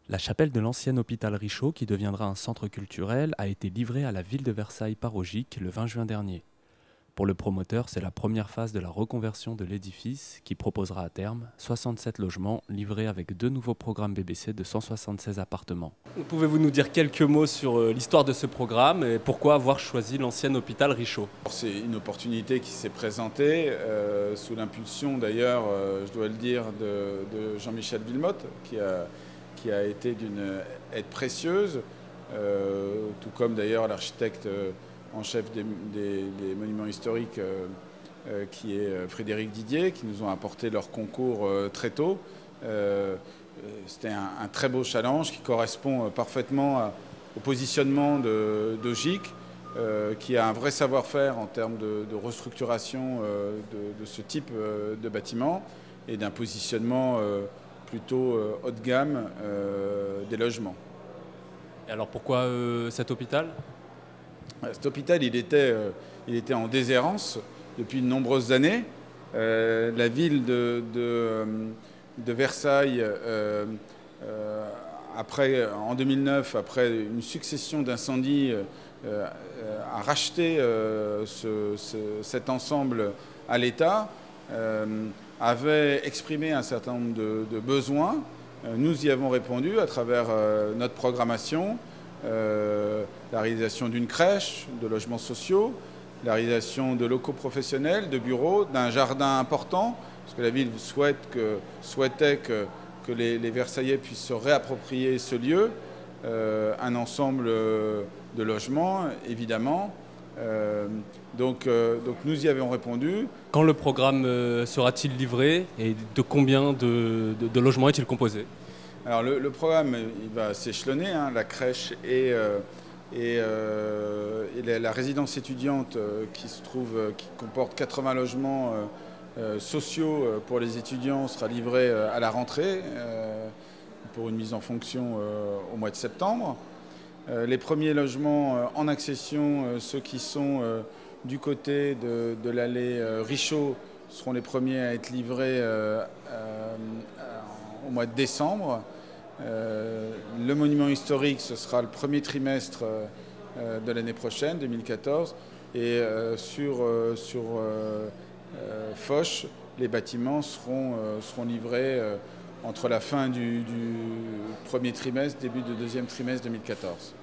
La chapelle de l'ancien hôpital Richaud, qui deviendra un centre culturel, a été livrée à la ville de Versailles par Ogic le 20 juin dernier. Pour le promoteur, c'est la première phase de la reconversion de l'édifice qui proposera à terme 67 logements livrés avec deux nouveaux programmes BBC de 176 appartements. Pouvez-vous nous dire quelques mots sur l'histoire de ce programme et pourquoi avoir choisi l'ancien hôpital Richaud? C'est une opportunité qui s'est présentée sous l'impulsion d'ailleurs, je dois le dire, de Jean-Michel Wilmotte, qui a été d'une aide précieuse, tout comme d'ailleurs l'architecte en chef des monuments historiques qui est Frédéric Didier, qui nous ont apporté leur concours très tôt. C'était un très beau challenge qui correspond parfaitement au positionnement de GIC, qui a un vrai savoir-faire en termes de restructuration de ce type de bâtiment et d'un positionnement plutôt haut de gamme des logements. Et alors pourquoi cet hôpital? Cet hôpital, il était en déshérence depuis de nombreuses années. La ville de Versailles, en 2009, après une succession d'incendies, a racheté cet ensemble à l'État, avait exprimé un certain nombre de besoins. Nous y avons répondu à travers notre programmation. La réalisation d'une crèche, de logements sociaux, la réalisation de locaux professionnels, de bureaux, d'un jardin important, parce que la ville souhaitait que les Versaillais puissent se réapproprier ce lieu, un ensemble de logements, évidemment. Donc nous y avons répondu. Quand le programme sera-t-il livré et de combien de logements est-il composé? Alors le programme, il va s'échelonner, hein, la crèche et la résidence étudiante qui comporte 80 logements sociaux pour les étudiants sera livrée à la rentrée pour une mise en fonction au mois de septembre. Les premiers logements en accession, ceux qui sont du côté de l'allée Richaud, seront les premiers à être livrés au mois de décembre. Le monument historique, ce sera le premier trimestre de l'année prochaine, 2014. Et sur Foch, les bâtiments seront livrés entre la fin du premier trimestre, début du deuxième trimestre 2014.